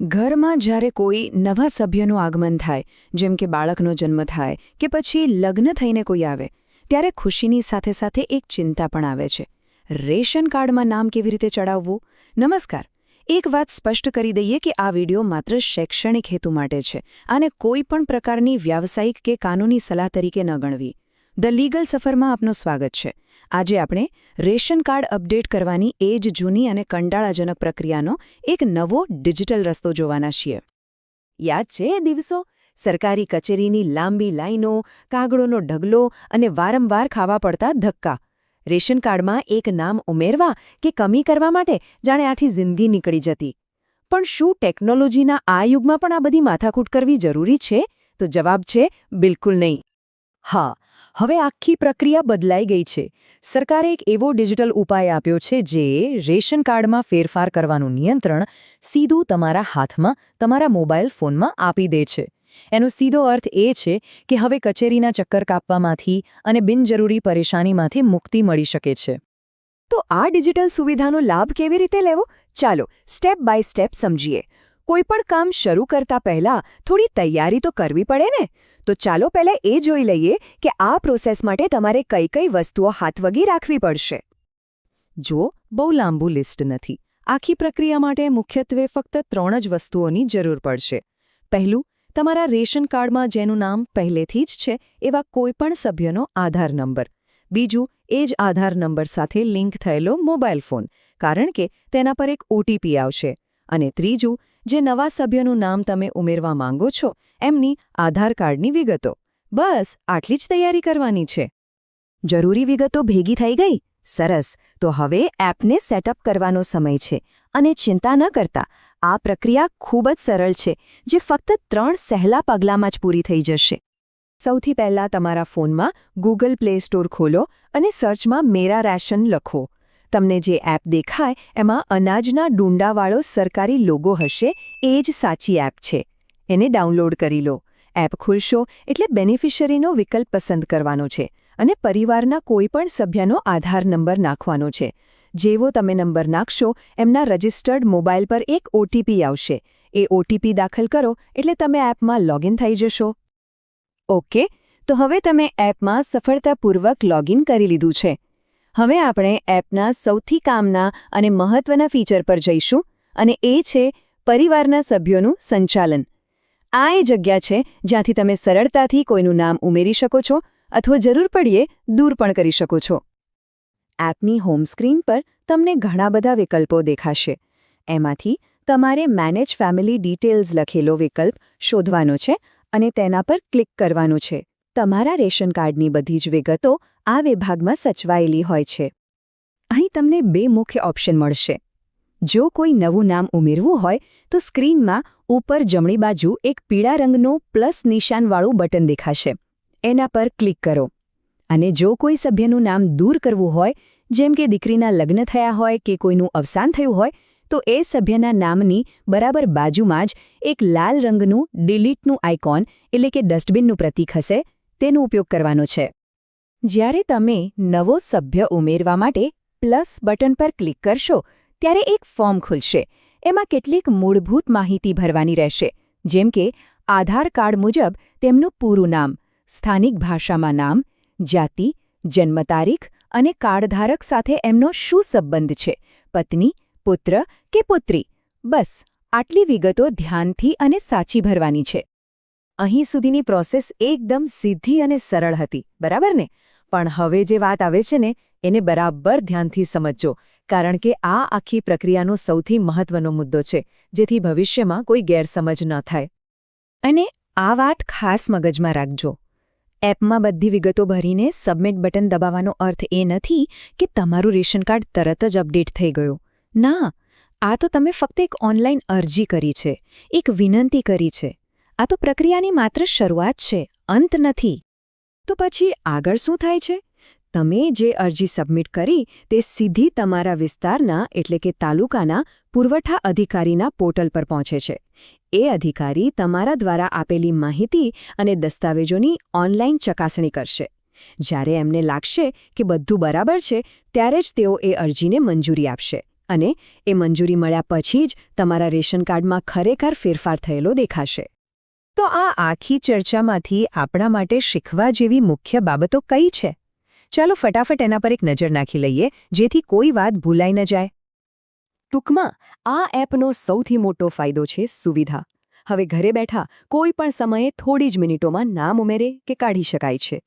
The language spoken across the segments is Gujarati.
ઘરમાં જ્યારે કોઈ નવા સભ્યનું આગમન થાય, જેમ કે બાળકનો જન્મ થાય કે પછી લગ્ન થઈને કોઈ આવે, ત્યારે ખુશીની સાથે સાથે એક ચિંતા પણ આવે છે. રેશન કાર્ડમાં નામ કેવી રીતે ચડાવવું? નમસ્કાર. એક વાત સ્પષ્ટ કરી દઈએ કે આ વિડિયો માત્ર શૈક્ષણિક હેતુ માટે છે અને કોઈ પણ પ્રકારની વ્યાવસાયિક કે કાનૂની સલાહ તરીકે ન ગણવી. ધ લીગલ સફરમાં આપનું સ્વાગત છે. આજે આપણે રેશન કાર્ડ અપડેટ કરવાની એ જ જૂની અને કંટાળાજનક પ્રક્રિયાનો એક નવો ડિજિટલ રસ્તો જોવાના છીએ. યાદ છે એ દિવસો? સરકારી કચેરીની લાંબી લાઈનો, કાગળોનો ઢગલો અને વારંવાર ખાવા પડતા ધક્કા. રેશન કાર્ડમાં એક નામ ઉમેરવા કે કમી કરવા માટે જાણે આખી જિંદગી નીકળી જતી. પણ શું ટેકનોલોજીના આ યુગમાં પણ આ બધી માથાકૂટ કરવી જરૂરી છે? તો જવાબ છે બિલકુલ નહીં. હા, હવે આખી પ્રક્રિયા બદલાઈ ગઈ છે. સરકારે એક એવો ડિજિટલ ઉપાય આપ્યો છે જે રેશન કાર્ડમાં ફેરફાર કરવાનું નિયંત્રણ સીધું તમારા હાથમાં, તમારા મોબાઈલ ફોનમાં આપી દે છે. એનો સીધો અર્થ એ છે કે હવે કચેરીના ચક્કર કાપવામાંથી અને બિનજરૂરી પરેશાનીમાંથી મુક્તિ મળી શકે છે. તો આ ડિજિટલ સુવિધાનો લાભ કેવી રીતે લેવો? ચાલો સ્ટેપ બાય સ્ટેપ સમજીએ. કોઈપણ કામ શરૂ કરતા પહેલા થોડી તૈયારી તો કરવી પડે ને? તો ચાલો પહેલા એ જોઈ લઈએ કે આ પ્રોસેસ માટે તમારે કઈ કઈ વસ્તુઓ હાથવગી રાખવી પડશે. જો બહુ લાંબુ લિસ્ટ નથી. આખી પ્રક્રિયા માટે મુખ્યત્વે ફક્ત 3 જ વસ્તુઓની જરૂર પડશે. પહેલું, તમારા રેશન કાર્ડમાં જેનું નામ પહેલેથી જ છે એવા કોઈપણ સભ્યનો આધાર નંબર. બીજું, એ જ આધાર નંબર સાથે લિંક થયેલો મોબાઈલ ફોન, કારણ કે તેના પર એક OTP આવશે. અને ત્રીજું, જે નવા સભ્યનું નામ તમે ઉમેરવા માંગો છો એમની આધાર કાર્ડની વિગતો. બસ આટલી જ તૈયારી કરવાની છે. જરૂરી વિગતો ભેગી થઈ ગઈ? સરસ. તો હવે એપને સેટઅપ કરવાનો સમય છે. અને ચિંતા ન કરતા, આ પ્રક્રિયા ખૂબ જ સરળ છે, જે ફક્ત 3 સહેલા પગલાંમાં જ પૂરી થઈ જશે. સૌથી પહેલાં તમારા ફોનમાં ગૂગલ પ્લે સ્ટોર ખોલો અને સર્ચમાં મેરા રેશન લખો. તમને જે એપ દેખાય એમાં અનાજના ડુંડાવાળો સરકારી લોગો હશે એ જ સાચી એપ છે. એને ડાઉનલોડ કરી લો. એપ ખુલશો એટલે બેનિફિશરીનો વિકલ્પ પસંદ કરવાનો છે અને પરિવારના કોઈપણ સભ્યનો આધાર નંબર નાખવાનો છે. જેવો તમે નંબર નાખશો એમના રજિસ્ટર્ડ મોબાઈલ પર એક OTP આવશે. એ OTP દાખલ કરો એટલે તમે એપમાં લોગિન થઈ જશો. ઓકે, તો હવે તમે એપમાં સફળતાપૂર્વક લોગિન કરી લીધું છે. હવે આપણે એપના સૌથી કામના અને મહત્વના ફીચર પર જઈશું અને એ છે પરિવારના સભ્યોનું સંચાલન. આ એ જગ્યા છે જ્યાંથી તમે સરળતાથી કોઈનું નામ ઉમેરી શકો છો અથવા જરૂર પડીએ દૂર પણ કરી શકો છો. એપની હોમ સ્ક્રીન પર તમને ઘણા બધા વિકલ્પો દેખાશે. એમાંથી તમારે મેનેજ ફેમિલી ડિટેલ્સ લખેલો વિકલ્પ શોધવાનો છે અને તેના પર ક્લિક કરવાનું છે. તમારા રેશન કાર્ડની બધી જ વિગતો આ વિભાગમાં સચવાયેલી હોય છે. અહીં તમને 2 મુખ્ય ઓપ્શન મળશે. જો કોઈ નવું નામ ઉમેરવું હોય તો સ્ક્રીનમાં ઉપર જમણી બાજુ એક પીળા રંગનું પ્લસ નિશાનવાળું બટન દેખાશે. એના પર ક્લિક કરો. અને જો કોઈ સભ્યનું નામ દૂર કરવું હોય, જેમ કે દીકરીના લગ્ન થયા હોય કે કોઈનું અવસાન થયું હોય, તો એ સભ્યના નામની બરાબર બાજુમાં જ એક લાલ રંગનું ડિલીટનું આઇકોન એટલે કે ડસ્ટબિનનું પ્રતીક હશે. તેનો ઉપયોગ કરવાનો છે. જ્યારે તમે નવો સભ્ય ઉમેરવા માટે પ્લસ બટન પર ક્લિક કરશો ત્યારે એક ફોર્મ ખુલશે. એમાં કેટલીક મૂળભૂત માહિતી ભરવાની રહેશે, જેમ કે આધાર કાર્ડ મુજબ તેમનું પૂરું નામ, સ્થાનિક ભાષામાં નામ, જાતિ, જન્મ તારીખ અને કાર્ડધારક સાથે એમનો શું સંબંધ છે, પત્ની, પુત્ર કે પુત્રી. બસ આટલી વિગતો ધ્યાનથી અને સાચી ભરવાની છે. અહીં સુધીની પ્રોસેસ એકદમ સીધી અને સરળ હતી, બરાબર ને? પણ હવે જે વાત આવે છે ને એને બરાબર ધ્યાનથી સમજજો, કારણ કે આ આખી પ્રક્રિયાનો સૌથી મહત્વનો મુદ્દો છે, જેથી ભવિષ્યમાં કોઈ ગેરસમજ ન થાય. અને આ વાત ખાસ મગજમાં રાખજો. એપમાં બધી વિગતો ભરીને સબમિટ બટન દબાવવાનો અર્થ એ નથી કે તમારું રેશન કાર્ડ તરત જ અપડેટ થઈ ગયું. ના, આ તો તમે ફક્ત એક ઓનલાઈન અરજી કરી છે, એક વિનંતી કરી છે. આ તો પ્રક્રિયાની માત્ર શરૂઆત છે, અંત નથી. તો પછી આગળ શું થાય છે? તમે જે અરજી સબમિટ કરી તે સીધી તમારા વિસ્તારના એટલે કે તાલુકાના પુરવઠા અધિકારીના પોર્ટલ પર પહોંચે છે. એ અધિકારી તમારા દ્વારા આપેલી માહિતી અને દસ્તાવેજોની ઓનલાઈન ચકાસણી કરશે. જ્યારે એમને લાગશે કે બધું બરાબર છે, ત્યારે જ તેઓ એ અરજીને મંજૂરી આપશે અને એ મંજૂરી મળ્યા પછી જ તમારા રેશન કાર્ડમાં ખરેખર ફેરફાર થયેલો દેખાશે. તો આ આખી ચર્ચામાંથી આપણા માટે શીખવા જેવી મુખ્ય બાબતો કઈ છે? ચાલો ફટાફટ એના પર એક નજર નાખી લઈએ, જેથી કોઈ વાત ભૂલાઈ ન જાય. ટૂંકમાં આ એપનો સૌથી મોટો ફાયદો છે સુવિધા. હવે ઘરે બેઠા કોઈ પણ સમયે થોડી જ મિનિટોમાં નામ ઉમેરે કે કાઢી શકાય છે.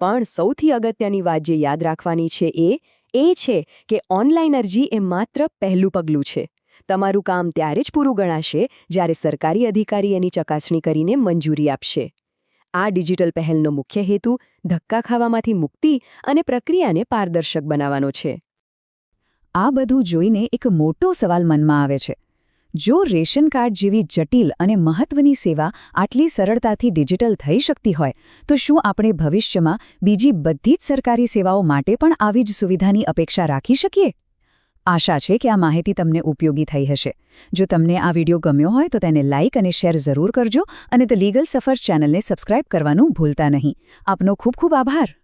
પણ સૌથી અગત્યની વાત જે યાદ રાખવાની છે એ છે કે ઓનલાઈન અરજી એ માત્ર પહેલું પગલું છે. તમારું કામ ત્યારે જ પૂરું ગણાશે જ્યારે સરકારી અધિકારી એની ચકાસણી કરીને મંજૂરી આપશે. આ ડિજિટલ પહેલનો મુખ્ય હેતુ ધક્કા ખાવામાંથી મુક્તિ અને પ્રક્રિયાને પારદર્શક બનાવવાનો છે. આ બધું જોઈને એક મોટો સવાલ મનમાં આવે છે. જો રેશન કાર્ડ જેવી જટિલ અને મહત્વની સેવા આટલી સરળતાથી ડિજિટલ થઈ શકતી હોય તો શું આપણે ભવિષ્યમાં બીજી બધી જ સરકારી સેવાઓ માટે પણ આવી જ સુવિધાની અપેક્ષા રાખી શકીએ? આશા છે કે આ માહિતી તમને ઉપયોગી થઈ હશે. જો તમને આ વિડીયો ગમ્યો હોય તો તેને લાઇક અને શેર જરૂર કરજો અને ધ લીગલ સફર ચેનલને સબસ્ક્રાઇબ કરવાનું ભૂલતા નહીં. આપનો ખૂબ ખૂબ આભાર.